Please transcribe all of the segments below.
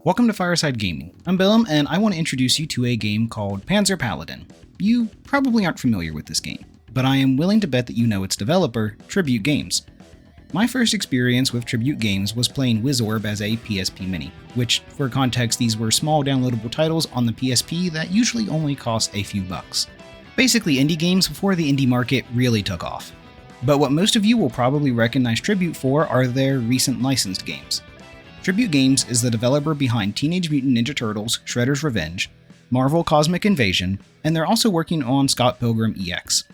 Welcome to Fireside Gaming. I'm Billum, and I want to introduce you to a game called Panzer Paladin. You probably aren't familiar with this game, but I am willing to bet that you know its developer, Tribute Games. My first experience with Tribute Games was playing Wizorb as a PSP Mini, which, for context, these were small downloadable titles on the PSP that usually only cost a few bucks. Basically indie games before the indie market really took off. But what most of you will probably recognize Tribute for are their recent licensed games. Tribute Games is the developer behind Teenage Mutant Ninja Turtles: Shredder's Revenge, Marvel Cosmic Invasion, and they're also working on Scott Pilgrim EX.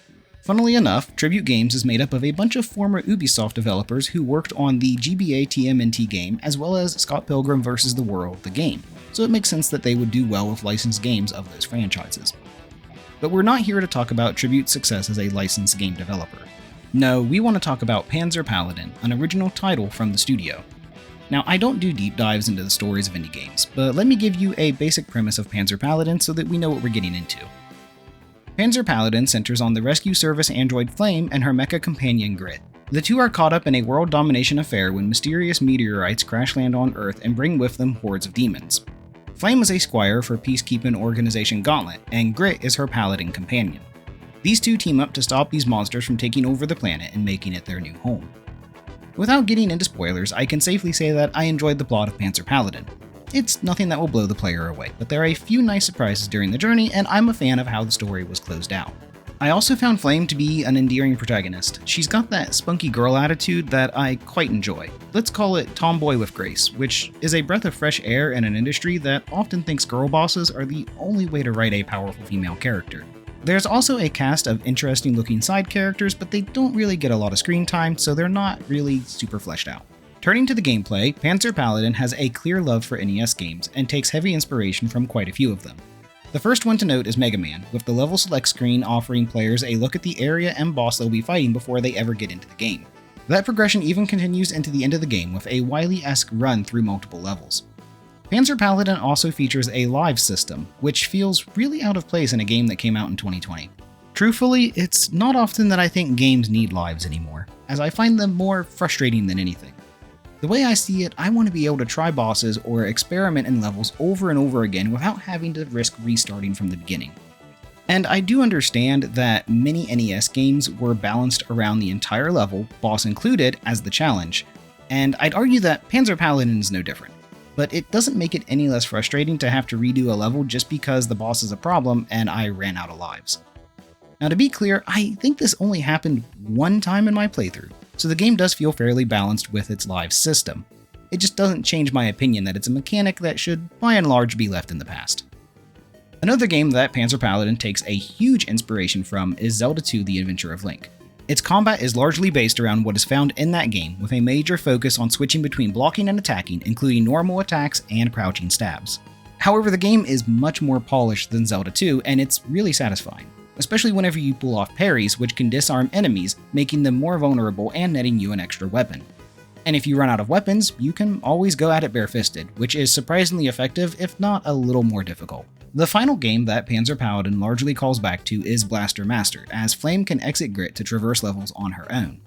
Funnily enough, Tribute Games is made up of a bunch of former Ubisoft developers who worked on the GBA TMNT game as well as Scott Pilgrim vs. the World, the game, so it makes sense that they would do well with licensed games of those franchises. But we're not here to talk about Tribute's success as a licensed game developer. No, we want to talk about Panzer Paladin, an original title from the studio. Now, I don't do deep dives into the stories of indie games, but let me give you a basic premise of Panzer Paladin so that we know what we're getting into. Panzer Paladin centers on the rescue service android Flame and her mecha companion Grit. The two are caught up in a world domination affair when mysterious meteorites crash land on Earth and bring with them hordes of demons. Flame is a squire for peacekeeping organization Gauntlet, and Grit is her paladin companion. These two team up to stop these monsters from taking over the planet and making it their new home. Without getting into spoilers, I can safely say that I enjoyed the plot of Panzer Paladin. It's nothing that will blow the player away, but there are a few nice surprises during the journey, and I'm a fan of how the story was closed out. I also found Flame to be an endearing protagonist. She's got that spunky girl attitude that I quite enjoy. Let's call it tomboy with grace, which is a breath of fresh air in an industry that often thinks girl bosses are the only way to write a powerful female character. There's also a cast of interesting looking side characters, but they don't really get a lot of screen time, so they're not really super fleshed out. Turning to the gameplay, Panzer Paladin has a clear love for NES games and takes heavy inspiration from quite a few of them. The first one to note is Mega Man, with the level select screen offering players a look at the area and boss they'll be fighting before they ever get into the game. That progression even continues into the end of the game with a Wily-esque run through multiple levels. Panzer Paladin also features a live system, which feels really out of place in a game that came out in 2020. Truthfully, it's not often that I think games need lives anymore, as I find them more frustrating than anything. The way I see it, I want to be able to try bosses or experiment in levels over and over again without having to risk restarting from the beginning. And I do understand that many NES games were balanced around the entire level, boss included, as the challenge, and I'd argue that Panzer Paladin is no different. But it doesn't make it any less frustrating to have to redo a level just because the boss is a problem and I ran out of lives. Now, to be clear, I think this only happened one time in my playthrough, so the game does feel fairly balanced with its live system. It just doesn't change my opinion that it's a mechanic that should, by and large, be left in the past. Another game that Panzer Paladin takes a huge inspiration from is Zelda 2: The Adventure of Link. Its combat is largely based around what is found in that game, with a major focus on switching between blocking and attacking, including normal attacks and crouching stabs. However, the game is much more polished than Zelda 2, and it's really satisfying, especially whenever you pull off parries, which can disarm enemies, making them more vulnerable and netting you an extra weapon. And if you run out of weapons, you can always go at it barefisted, which is surprisingly effective, if not a little more difficult. The final game that Panzer Paladin largely calls back to is Blaster Master, as Flame can exit Grit to traverse levels on her own.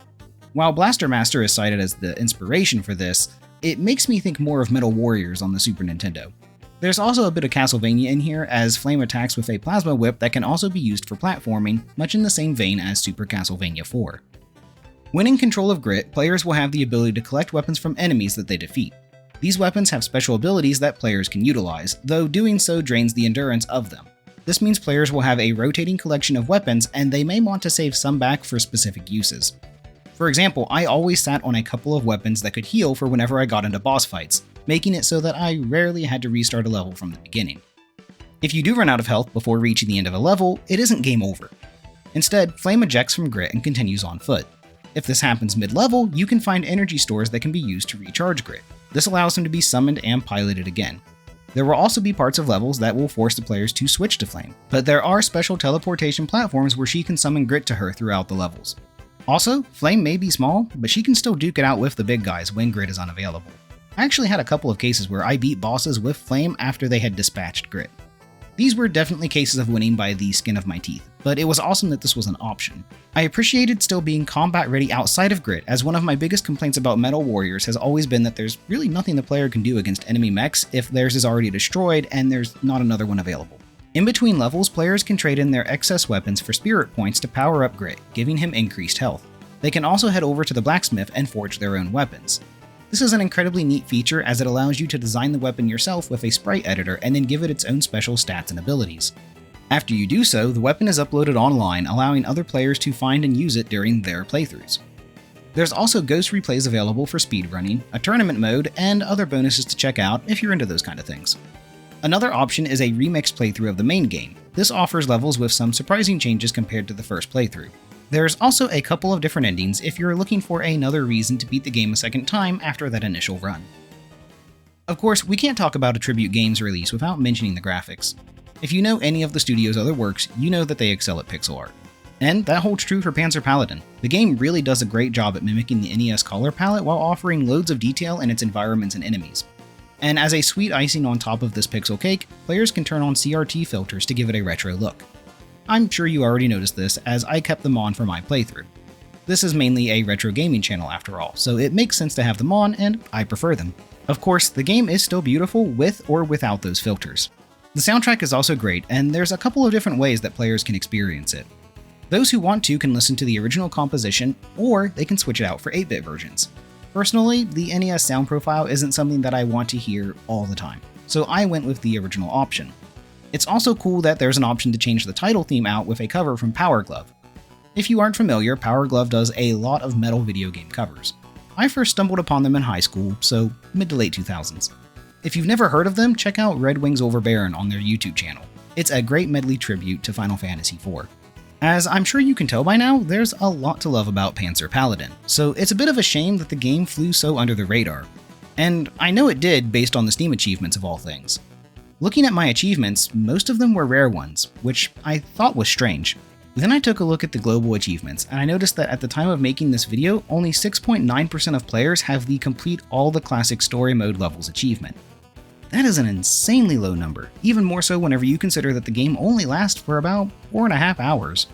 While Blaster Master is cited as the inspiration for this, it makes me think more of Metal Warriors on the Super Nintendo. There's also a bit of Castlevania in here, as Flame attacks with a plasma whip that can also be used for platforming, much in the same vein as Super Castlevania 4. When in control of Grit, players will have the ability to collect weapons from enemies that they defeat. These weapons have special abilities that players can utilize, though doing so drains the endurance of them. This means players will have a rotating collection of weapons, and they may want to save some back for specific uses. For example, I always sat on a couple of weapons that could heal for whenever I got into boss fights, making it so that I rarely had to restart a level from the beginning. If you do run out of health before reaching the end of a level, it isn't game over. Instead, Flame ejects from Grit and continues on foot. If this happens mid-level, you can find energy stores that can be used to recharge Grit. This allows him to be summoned and piloted again. There will also be parts of levels that will force the players to switch to Flame, but there are special teleportation platforms where she can summon Grit to her throughout the levels. Also, Flame may be small, but she can still duke it out with the big guys when Grit is unavailable. I actually had a couple of cases where I beat bosses with Flame after they had dispatched Grit. These were definitely cases of winning by the skin of my teeth, but it was awesome that this was an option. I appreciated still being combat ready outside of Grit, as one of my biggest complaints about Metal Warriors has always been that there's really nothing the player can do against enemy mechs if theirs is already destroyed and there's not another one available. In between levels, players can trade in their excess weapons for spirit points to power up Grit, giving him increased health. They can also head over to the blacksmith and forge their own weapons. This is an incredibly neat feature as it allows you to design the weapon yourself with a sprite editor and then give it its own special stats and abilities. After you do so, the weapon is uploaded online, allowing other players to find and use it during their playthroughs. There's also ghost replays available for speedrunning, a tournament mode, and other bonuses to check out if you're into those kind of things. Another option is a remixed playthrough of the main game. This offers levels with some surprising changes compared to the first playthrough. There's also a couple of different endings if you're looking for another reason to beat the game a second time after that initial run. Of course, we can't talk about a Tribute Games release without mentioning the graphics. If you know any of the studio's other works, you know that they excel at pixel art. And that holds true for Panzer Paladin. The game really does a great job at mimicking the NES color palette while offering loads of detail in its environments and enemies. And as a sweet icing on top of this pixel cake, players can turn on CRT filters to give it a retro look. I'm sure you already noticed this, as I kept them on for my playthrough. This is mainly a retro gaming channel after all, so it makes sense to have them on, and I prefer them. Of course, the game is still beautiful with or without those filters. The soundtrack is also great, and there's a couple of different ways that players can experience it. Those who want to can listen to the original composition, or they can switch it out for 8-bit versions. Personally, the NES sound profile isn't something that I want to hear all the time, so I went with the original option. It's also cool that there's an option to change the title theme out with a cover from Power Glove. If you aren't familiar, Power Glove does a lot of metal video game covers. I first stumbled upon them in high school, so mid to late 2000s. If you've never heard of them, check out Red Wings Over Baron on their YouTube channel. It's a great medley tribute to Final Fantasy IV. As I'm sure you can tell by now, there's a lot to love about Panzer Paladin, so it's a bit of a shame that the game flew so under the radar. And I know it did based on the Steam achievements of all things. Looking at my achievements, most of them were rare ones, which I thought was strange. Then I took a look at the global achievements, and I noticed that at the time of making this video, only 6.9% of players have the complete all the classic story mode levels achievement. That is an insanely low number, even more so whenever you consider that the game only lasts for about 4.5 hours.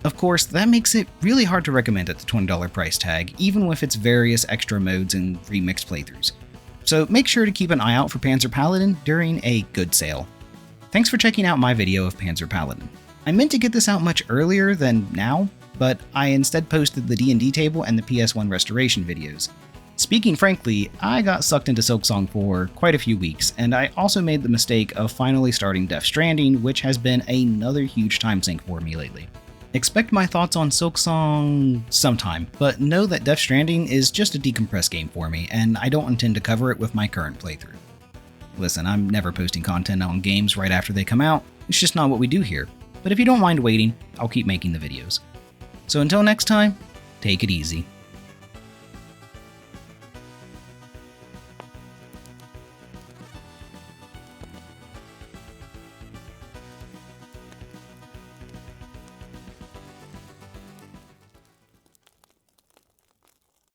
Of course, that makes it really hard to recommend at the $20 price tag, even with its various extra modes and remixed playthroughs. So make sure to keep an eye out for Panzer Paladin during a good sale. Thanks for checking out my video of Panzer Paladin. I meant to get this out much earlier than now, but I instead posted the D&D table and the PS1 restoration videos. Speaking frankly, I got sucked into Silksong for quite a few weeks, and I also made the mistake of finally starting Death Stranding, which has been another huge time sink for me lately. Expect my thoughts on Silksong sometime, but know that Death Stranding is just a decompressed game for me, and I don't intend to cover it with my current playthrough. Listen, I'm never posting content on games right after they come out, it's just not what we do here, but if you don't mind waiting, I'll keep making the videos. So until next time, take it easy.